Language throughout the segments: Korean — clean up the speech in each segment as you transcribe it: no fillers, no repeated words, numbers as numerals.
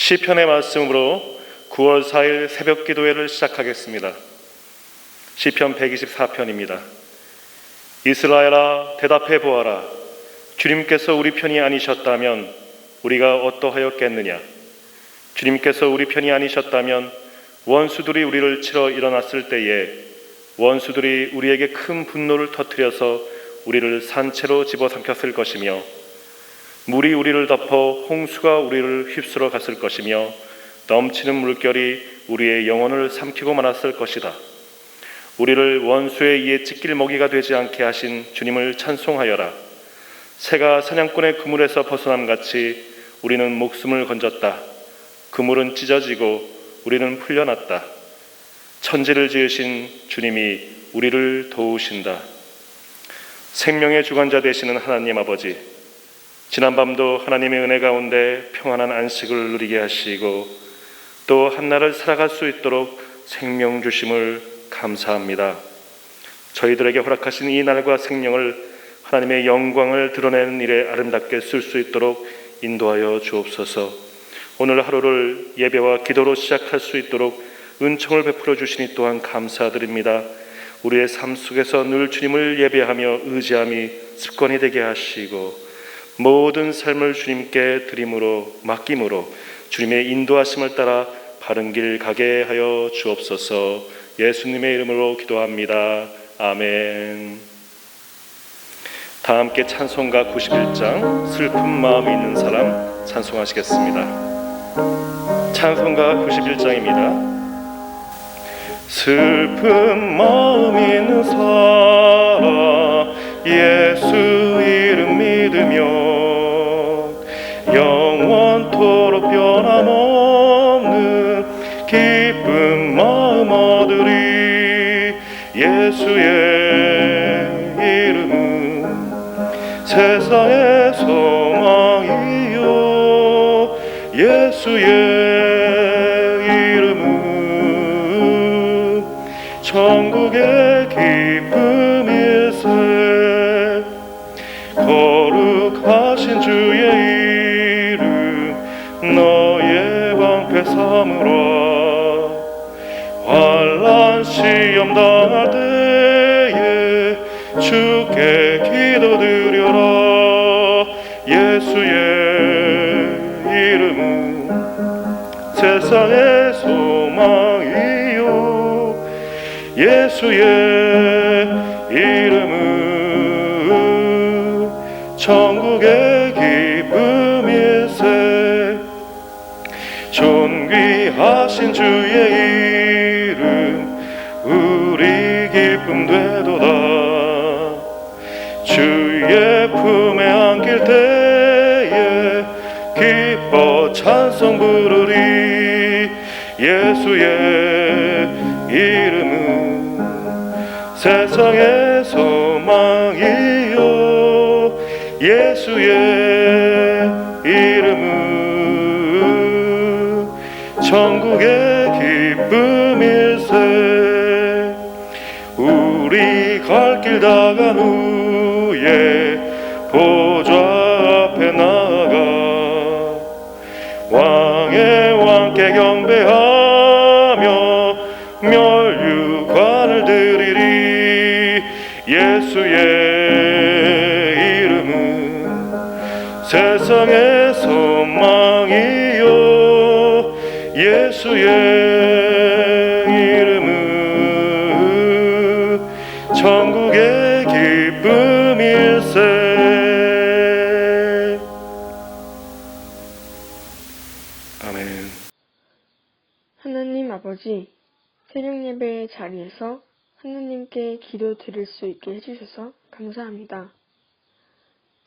시편의 말씀으로 9월 4일 새벽 기도회를 시작하겠습니다. 시편 124편입니다. 이스라엘아, 대답해 보아라. 주님께서 우리 편이 아니셨다면 우리가 어떠하였겠느냐? 주님께서 우리 편이 아니셨다면 원수들이 우리를 치러 일어났을 때에 원수들이 우리에게 큰 분노를 터뜨려서 우리를 산채로 집어삼켰을 것이며, 물이 우리를 덮어 홍수가 우리를 휩쓸어 갔을 것이며, 넘치는 물결이 우리의 영혼을 삼키고 말았을 것이다. 우리를 원수의 이에 찢길 먹이가 되지 않게 하신 주님을 찬송하여라. 새가 사냥꾼의 그물에서 벗어남같이 우리는 목숨을 건졌다. 그물은 찢어지고 우리는 풀려났다. 천지를 지으신 주님이 우리를 도우신다. 생명의 주관자 되시는 하나님 아버지, 지난밤도 하나님의 은혜 가운데 평안한 안식을 누리게 하시고 또 한날을 살아갈 수 있도록 생명 주심을 감사합니다. 저희들에게 허락하신 이 날과 생명을 하나님의 영광을 드러내는 일에 아름답게 쓸 수 있도록 인도하여 주옵소서. 오늘 하루를 예배와 기도로 시작할 수 있도록 은총을 베풀어 주시니 또한 감사드립니다. 우리의 삶 속에서 늘 주님을 예배하며 의지함이 습관이 되게 하시고 모든 삶을 주님께 드림으로 맡김으로 주님의 인도하심을 따라 바른 길 가게 하여 주옵소서. 예수님의 이름으로 기도합니다. 아멘. 다 함께 찬송가 91장 슬픈 마음이 있는 사람 찬송하시겠습니다. 찬송가 91장입니다. 슬픈 마음 있는 사람 예수 이름 믿으며 영원토록 변함없는 기쁜 마음 얻으리. 예수의 이름은 세상의 소망이요 예수의 이름은 천국의 기쁨일세. 거룩하신 주의 이름 너의 방패 삼으라. 환난 시험 당할 때에 주께 기도드려라. 예수의 이름은 세상의 소망이요 예수의 이름은 천국의 기쁨일세. 존귀하신 주의 이름 우리 기쁨 되도다. 주의 품에 안길 때에 기뻐 찬송 부르리. 예수의 이름은 세상의 소망이요 예수의 이름은 천국의 기쁨일세. 우리 갈 길 다 간 후에 보좌 앞에 나아가 왕의 왕께 경배하며 멸류관을 드리리. 예수의 이름은 세상의 소망이요 예수의 이름은 천국의 기쁨일세. 아멘. 하나님 아버지, 새벽 예배의 자리에서 하나님께 기도 드릴 수 있게 해주셔서 감사합니다.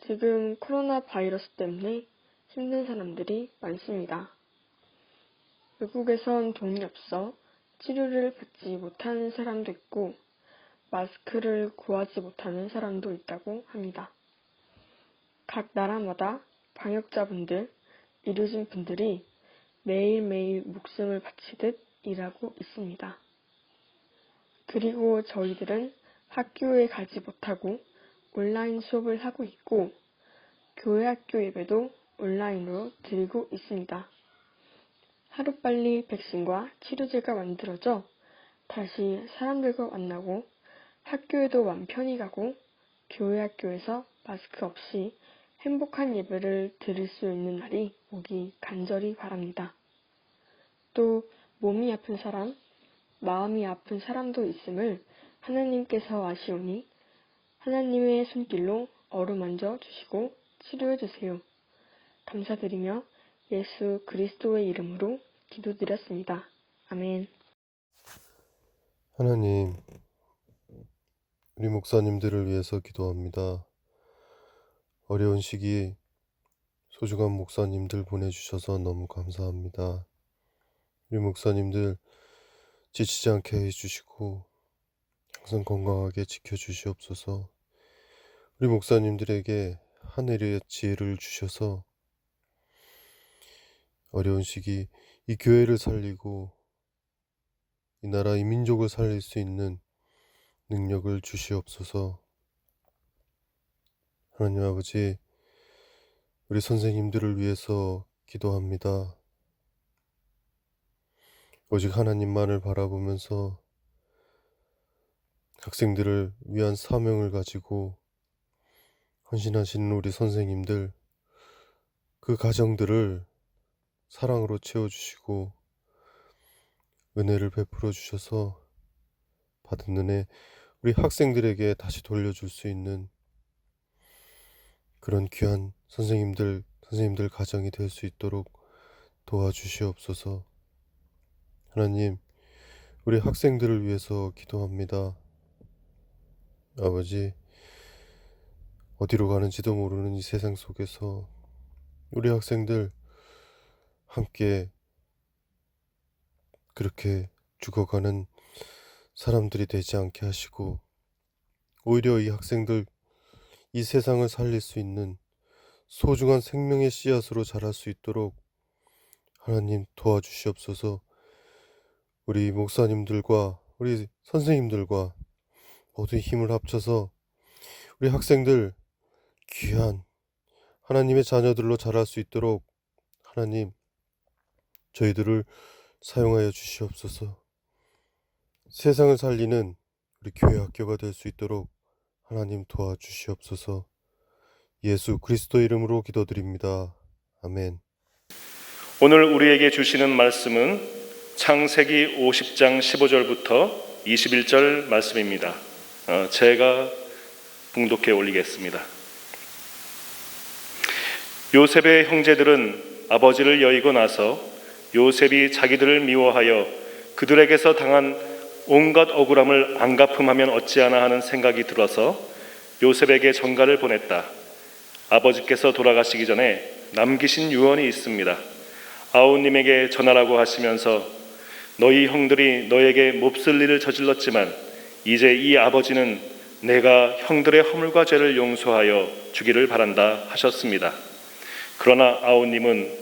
지금 코로나 바이러스 때문에 힘든 사람들이 많습니다. 외국에선 돈이 없어 치료를 받지 못하는 사람도 있고 마스크를 구하지 못하는 사람도 있다고 합니다. 각 나라마다 방역자분들, 의료진 분들이 매일매일 목숨을 바치듯 일하고 있습니다. 그리고 저희들은 학교에 가지 못하고 온라인 수업을 하고 있고 교회 학교 예배도 온라인으로 드리고 있습니다. 하루빨리 백신과 치료제가 만들어져 다시 사람들과 만나고 학교에도 맘 편히 가고 교회 학교에서 마스크 없이 행복한 예배를 드릴 수 있는 날이 오기 간절히 바랍니다. 또 몸이 아픈 사람, 마음이 아픈 사람도 있음을 하나님께서 아시오니 하나님의 손길로 어루만져 주시고 치료해 주세요. 감사드리며 예수 그리스도의 이름으로 기도드렸습니다. 아멘. 하나님, 우리 목사님들을 위해서 기도합니다. 어려운 시기 소중한 목사님들 보내주셔서 너무 감사합니다. 우리 목사님들 지치지 않게 해주시고 항상 건강하게 지켜주시옵소서. 우리 목사님들에게 하늘의 지혜를 주셔서 어려운 시기 이 교회를 살리고 이 나라 이 민족을 살릴 수 있는 능력을 주시옵소서. 하나님 아버지, 우리 선생님들을 위해서 기도합니다. 오직 하나님만을 바라보면서 학생들을 위한 사명을 가지고 헌신하시는 우리 선생님들, 그 가정들을 사랑으로 채워주시고 은혜를 베풀어 주셔서 받은 은혜 우리 학생들에게 다시 돌려줄 수 있는 그런 귀한 선생님들 가정이 될 수 있도록 도와주시옵소서. 하나님, 우리 학생들을 위해서 기도합니다. 아버지, 어디로 가는지도 모르는 이 세상 속에서 우리 학생들 함께 그렇게 죽어가는 사람들이 되지 않게 하시고 오히려 이 학생들 이 세상을 살릴 수 있는 소중한 생명의 씨앗으로 자랄 수 있도록 하나님 도와주시옵소서. 우리 목사님들과 우리 선생님들과 모두 힘을 합쳐서 우리 학생들 귀한 하나님의 자녀들로 자랄 수 있도록 하나님 저희들을 사용하여 주시옵소서. 세상을 살리는 우리 교회 학교가 될 수 있도록 하나님 도와주시옵소서. 예수 그리스도 이름으로 기도드립니다. 아멘. 오늘 우리에게 주시는 말씀은 창세기 50장 15절부터 21절 말씀입니다. 제가 봉독해 올리겠습니다. 요셉의 형제들은 아버지를 여의고 나서 요셉이 자기들을 미워하여 그들에게서 당한 온갖 억울함을 안 갚음하면 어찌하나 하는 생각이 들어서 요셉에게 전가를 보냈다. 아버지께서 돌아가시기 전에 남기신 유언이 있습니다. 아우님에게 전하라고 하시면서 너희 형들이 너에게 몹쓸 일을 저질렀지만 이제 이 아버지는 내가 형들의 허물과 죄를 용서하여 주기를 바란다 하셨습니다. 그러나 아우님은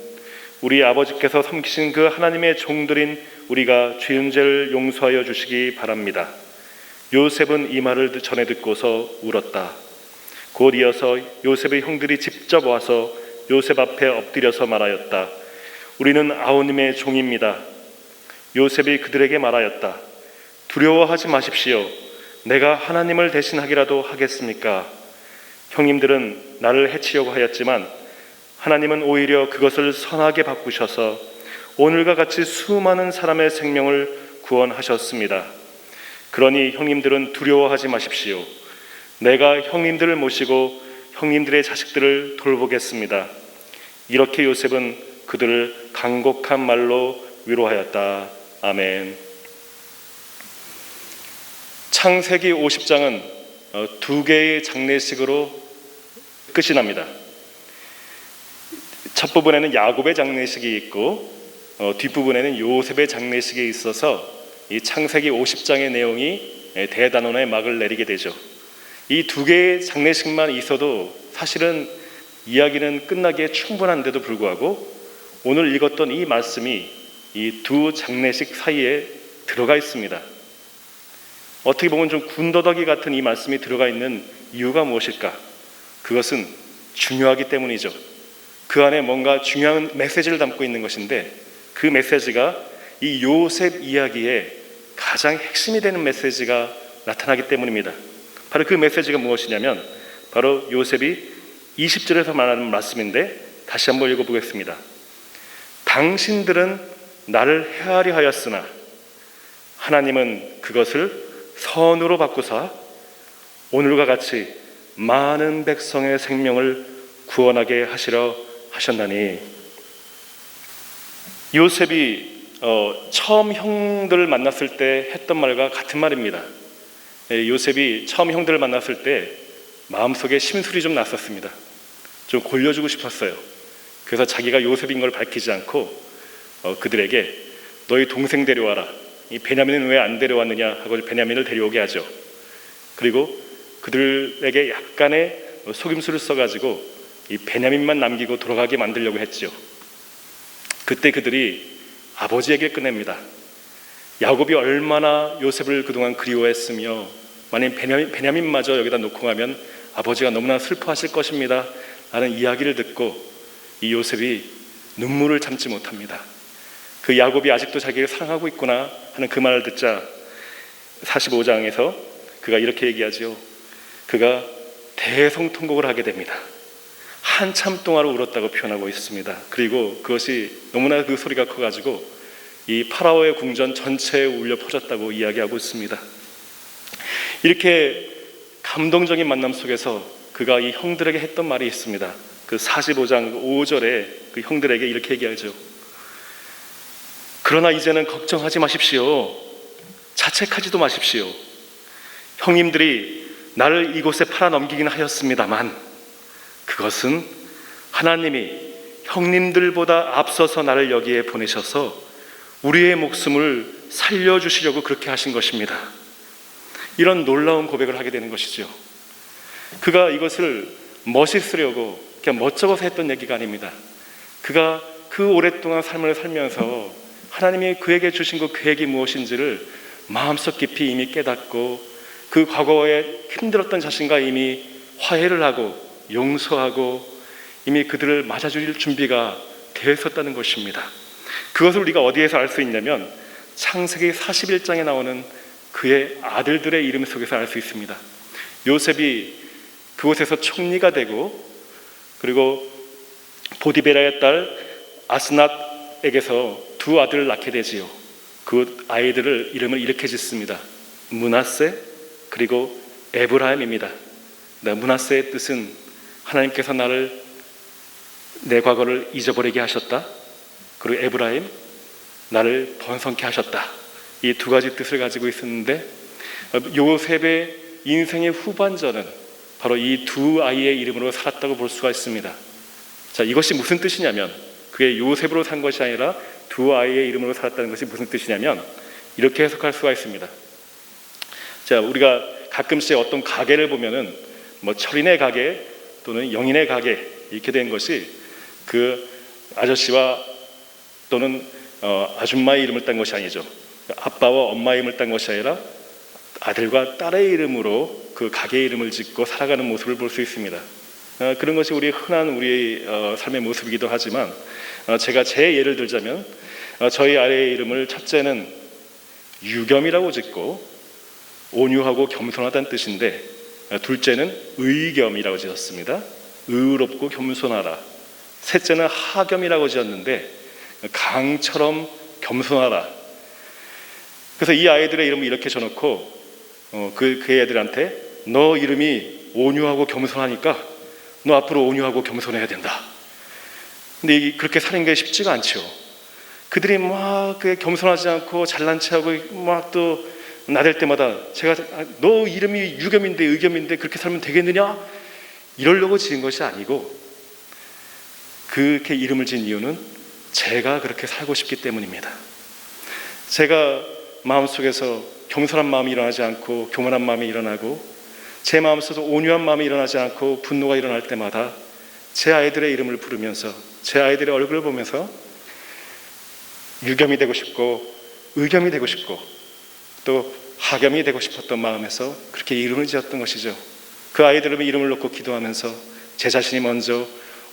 우리 아버지께서 섬기신 그 하나님의 종들인 우리가 죄은 죄를 용서하여 주시기 바랍니다. 요셉은 이 말을 전해 듣고서 울었다. 곧 이어서 요셉의 형들이 직접 와서 요셉 앞에 엎드려서 말하였다. 우리는 아우님의 종입니다. 요셉이 그들에게 말하였다. 두려워하지 마십시오. 내가 하나님을 대신하기라도 하겠습니까? 형님들은 나를 해치려고 하였지만 하나님은 오히려 그것을 선하게 바꾸셔서 오늘과 같이 수많은 사람의 생명을 구원하셨습니다. 그러니 형님들은 두려워하지 마십시오. 내가 형님들을 모시고 형님들의 자식들을 돌보겠습니다. 이렇게 요셉은 그들을 간곡한 말로 위로하였다. 아멘. 창세기 50장은 두 개의 장례식으로 끝이 납니다. 첫 부분에는 야곱의 장례식이 있고 뒷부분에는 요셉의 장례식이 있어서 이 창세기 50장의 내용이 대단원의 막을 내리게 되죠. 이 두 개의 장례식만 있어도 사실은 이야기는 끝나기에 충분한데도 불구하고 오늘 읽었던 이 말씀이 이 두 장례식 사이에 들어가 있습니다. 어떻게 보면 좀 군더더기 같은 이 말씀이 들어가 있는 이유가 무엇일까? 그것은 중요하기 때문이죠. 그 안에 뭔가 중요한 메시지를 담고 있는 것인데 그 메시지가 이 요셉 이야기의 가장 핵심이 되는 메시지가 나타나기 때문입니다. 바로 그 메시지가 무엇이냐면 바로 요셉이 20절에서 말하는 말씀인데 다시 한번 읽어보겠습니다. 당신들은 나를 해하려 하였으나 하나님은 그것을 선으로 바꾸사 오늘과 같이 많은 백성의 생명을 구원하게 하시려 하셨나니. 요셉이 처음 형들을 만났을 때 했던 말과 같은 말입니다. 요셉이 처음 형들을 만났을 때 마음속에 심술이 좀 났었습니다. 좀 골려주고 싶었어요. 그래서 자기가 요셉인 걸 밝히지 않고 그들에게 너희 동생 데려와라. 이 베냐민은 왜 안 데려왔느냐 하고 베냐민을 데려오게 하죠. 그리고 그들에게 약간의 속임수를 써가지고 이 베냐민만 남기고 돌아가게 만들려고 했죠. 그때 그들이 아버지에게 꺼냅니다. 야곱이 얼마나 요셉을 그동안 그리워했으며 만약 베냐민마저 여기다 놓고 가면 아버지가 너무나 슬퍼하실 것입니다 라는 이야기를 듣고 이 요셉이 눈물을 참지 못합니다. 그 야곱이 아직도 자기를 사랑하고 있구나 하는 그 말을 듣자 45장에서 그가 이렇게 얘기하지요. 그가 대성통곡을 하게 됩니다. 한참 동안을 울었다고 표현하고 있습니다. 그리고 그것이 너무나 그 소리가 커가지고 이 파라오의 궁전 전체에 울려 퍼졌다고 이야기하고 있습니다. 이렇게 감동적인 만남 속에서 그가 이 형들에게 했던 말이 있습니다. 그 45장 5절에 그 형들에게 이렇게 얘기하죠. 그러나 이제는 걱정하지 마십시오. 자책하지도 마십시오. 형님들이 나를 이곳에 팔아 넘기긴 하였습니다만 그것은 하나님이 형님들보다 앞서서 나를 여기에 보내셔서 우리의 목숨을 살려주시려고 그렇게 하신 것입니다. 이런 놀라운 고백을 하게 되는 것이죠. 그가 이것을 멋있으려고 그냥 멋쩍어서 했던 얘기가 아닙니다. 그가 그 오랫동안 삶을 살면서 하나님이 그에게 주신 그 계획이 무엇인지를 마음속 깊이 이미 깨닫고 그 과거에 힘들었던 자신과 이미 화해를 하고 용서하고 이미 그들을 맞아줄 준비가 되어 있었다는 것입니다. 그것을 우리가 어디에서 알 수 있냐면 창세기 41장에 나오는 그의 아들들의 이름 속에서 알 수 있습니다. 요셉이 그곳에서 총리가 되고 그리고 보디베라의 딸 아스낫에게서 두 아들을 낳게 되지요. 그 아이들을 이름을 이렇게 짓습니다. 므낫세 그리고 에브라임입니다. 므낫세의 뜻은 하나님께서 내 과거를 잊어버리게 하셨다. 그리고 에브라임 나를 번성케 하셨다. 이 두 가지 뜻을 가지고 있었는데 요셉의 인생의 후반전은 바로 이 두 아이의 이름으로 살았다고 볼 수가 있습니다. 자, 이것이 무슨 뜻이냐면 그게 요셉으로 산 것이 아니라 두 아이의 이름으로 살았다는 것이 무슨 뜻이냐면 이렇게 해석할 수가 있습니다. 자, 우리가 가끔씩 어떤 가게를 보면은 뭐 철인의 가게 또는 영인의 가게 이렇게 된 것이 그 아저씨와 또는 아줌마의 이름을 딴 것이 아니죠. 아빠와 엄마의 이름을 딴 것이 아니라 아들과 딸의 이름으로 그 가게의 이름을 짓고 살아가는 모습을 볼 수 있습니다. 그런 것이 우리 흔한 우리의 삶의 모습이기도 하지만 제가 제 예를 들자면 저희 아이의 이름을 첫째는 유겸이라고 짓고 온유하고 겸손하다는 뜻인데 둘째는 의겸이라고 지었습니다. 의롭고 겸손하라. 셋째는 하겸이라고 지었는데 강처럼 겸손하라. 그래서 이 아이들의 이름을 이렇게 줘놓고 그 애들한테 너 이름이 온유하고 겸손하니까 너 앞으로 온유하고 겸손해야 된다. 근데 그렇게 사는 게 쉽지가 않죠. 그들이 막 겸손하지 않고 잘난 체하고 막 또 나댈 때마다 제가 너 이름이 유겸인데 의겸인데 그렇게 살면 되겠느냐? 이러려고 지은 것이 아니고 그렇게 이름을 지은 이유는 제가 그렇게 살고 싶기 때문입니다. 제가 마음속에서 겸손한 마음이 일어나지 않고 교만한 마음이 일어나고 제 마음속에서 온유한 마음이 일어나지 않고 분노가 일어날 때마다 제 아이들의 이름을 부르면서 제 아이들의 얼굴을 보면서 유겸이 되고 싶고 의겸이 되고 싶고 또 하겸이 되고 싶었던 마음에서 그렇게 이름을 지었던 것이죠. 그 아이들의 이름을 놓고 기도하면서 제 자신이 먼저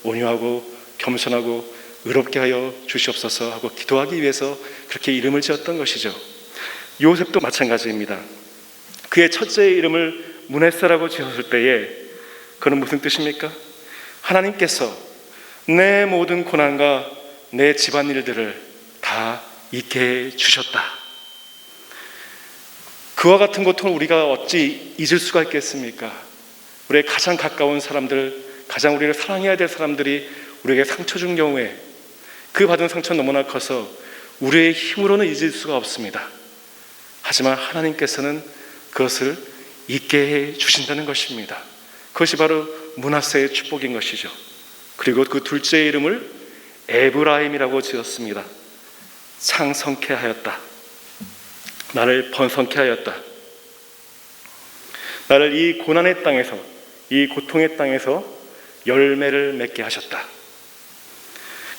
온유하고 겸손하고 의롭게 하여 주시옵소서 하고 기도하기 위해서 그렇게 이름을 지었던 것이죠. 요셉도 마찬가지입니다. 그의 첫째의 이름을 므낫세라고 지었을 때에 그는 무슨 뜻입니까? 하나님께서 내 모든 고난과 내 집안일들을 다 잊게 해 주셨다. 그와 같은 고통을 우리가 어찌 잊을 수가 있겠습니까? 우리의 가장 가까운 사람들, 가장 우리를 사랑해야 될 사람들이 우리에게 상처 준 경우에 그 받은 상처는 너무나 커서 우리의 힘으로는 잊을 수가 없습니다. 하지만 하나님께서는 그것을 잊게 해 주신다는 것입니다. 그것이 바로 므낫세의 축복인 것이죠. 그리고 그 둘째의 이름을 에브라임이라고 지었습니다. 창성케 하였다. 나를 번성케 하였다. 나를 이 고난의 땅에서, 이 고통의 땅에서 열매를 맺게 하셨다.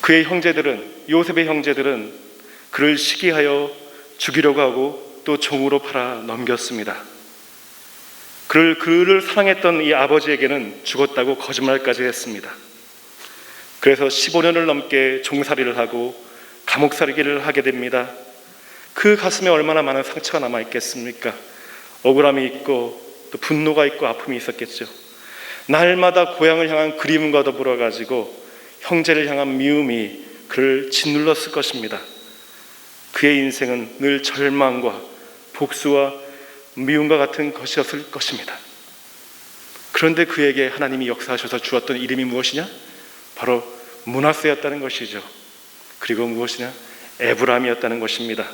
그의 형제들은, 요셉의 형제들은 그를 시기하여 죽이려고 하고 또 종으로 팔아 넘겼습니다. 그를 사랑했던 이 아버지에게는 죽었다고 거짓말까지 했습니다. 그래서 15년을 넘게 종살이를 하고 감옥살이를 하게 됩니다. 그 가슴에 얼마나 많은 상처가 남아있겠습니까? 억울함이 있고 또 분노가 있고 아픔이 있었겠죠. 날마다 고향을 향한 그리움과 더불어 가지고 형제를 향한 미움이 그를 짓눌렀을 것입니다. 그의 인생은 늘 절망과 복수와 미움과 같은 것이었을 것입니다. 그런데 그에게 하나님이 역사하셔서 주었던 이름이 무엇이냐? 바로 므낫세였다는 것이죠. 그리고 무엇이냐? 에브라임이었다는 것입니다.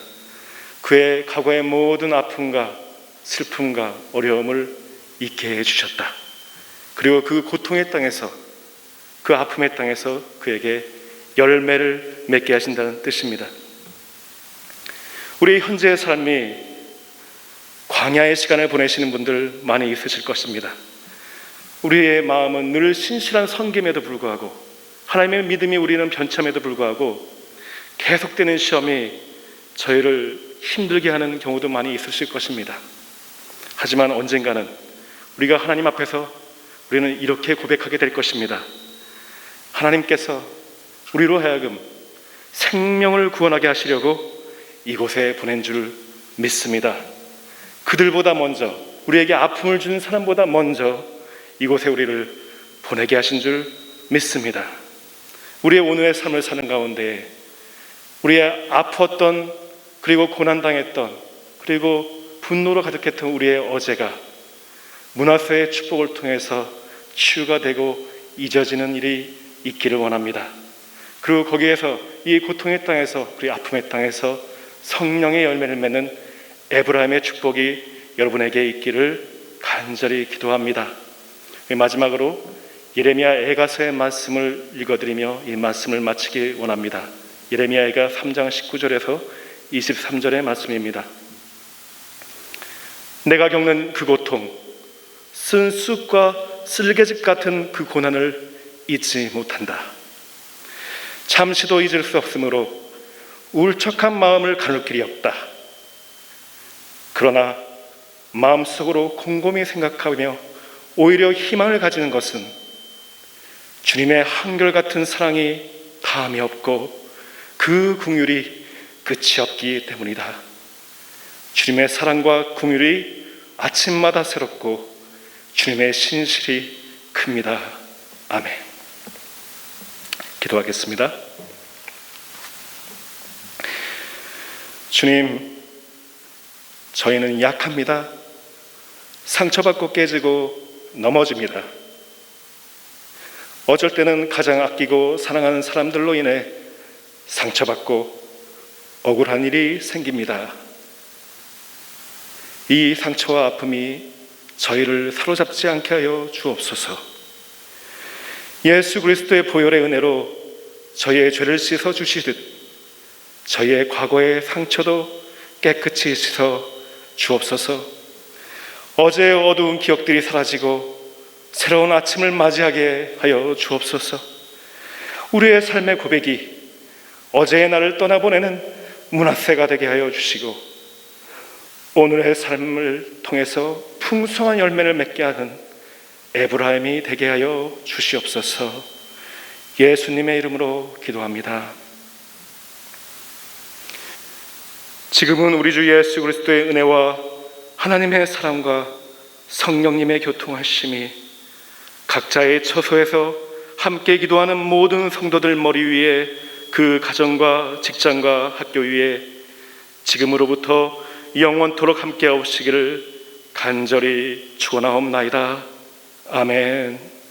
그의 과거의 모든 아픔과 슬픔과 어려움을 잊게 해주셨다. 그리고 그 고통의 땅에서, 그 아픔의 땅에서 그에게 열매를 맺게 하신다는 뜻입니다. 우리 현재의 삶이 광야의 시간을 보내시는 분들 많이 있으실 것입니다. 우리의 마음은 늘 신실한 섬김에도 불구하고, 하나님의 믿음이 우리는 변참에도 불구하고 계속되는 시험이 저희를 힘들게 하는 경우도 많이 있으실 것입니다. 하지만 언젠가는 우리가 하나님 앞에서 우리는 이렇게 고백하게 될 것입니다. 하나님께서 우리로 하여금 생명을 구원하게 하시려고 이곳에 보낸 줄 믿습니다. 그들보다 먼저, 우리에게 아픔을 주는 사람보다 먼저 이곳에 우리를 보내게 하신 줄 믿습니다. 우리의 오늘의 삶을 사는 가운데 우리의 아팠던, 그리고 고난당했던, 그리고 분노로 가득했던 우리의 어제가 므낫세의 축복을 통해서 치유가 되고 잊어지는 일이 있기를 원합니다. 그리고 거기에서, 이 고통의 땅에서, 그리고 아픔의 땅에서 성령의 열매를 맺는 에브라임의 축복이 여러분에게 있기를 간절히 기도합니다. 마지막으로 예레미야 애가서의 말씀을 읽어드리며 이 말씀을 마치기 원합니다. 예레미야 애가 3장 19절에서 23절의 말씀입니다. 내가 겪는 그 고통, 쓴 쑥과 쓸개즙 같은 그 고난을 잊지 못한다. 잠시도 잊을 수 없으므로 울적한 마음을 가눌 길이 없다. 그러나 마음속으로 곰곰이 생각하며 오히려 희망을 가지는 것은 주님의 한결같은 사랑이 다함이 없고 그 긍휼이 끝이 없기 때문이다. 주님의 사랑과 긍휼이 아침마다 새롭고 주님의 신실이 큽니다. 아멘. 기도하겠습니다. 주님, 저희는 약합니다. 상처받고 깨지고 넘어집니다. 어쩔 때는 가장 아끼고 사랑하는 사람들로 인해 상처받고 억울한 일이 생깁니다. 이 상처와 아픔이 저희를 사로잡지 않게 하여 주옵소서. 예수 그리스도의 보혈의 은혜로 저희의 죄를 씻어 주시듯 저희의 과거의 상처도 깨끗이 씻어 주옵소서. 어제의 어두운 기억들이 사라지고 새로운 아침을 맞이하게 하여 주옵소서. 우리의 삶의 고백이 어제의 나를 떠나보내는 므낫세가 되게 하여 주시고 오늘의 삶을 통해서 풍성한 열매를 맺게 하는 에브라임이 되게 하여 주시옵소서. 예수님의 이름으로 기도합니다. 지금은 우리 주 예수 그리스도의 은혜와 하나님의 사랑과 성령님의 교통하심이 각자의 처소에서 함께 기도하는 모든 성도들 머리 위에, 그 가정과 직장과 학교 위에 지금으로부터 영원토록 함께 하시기를 간절히 축원하옵나이다. 아멘.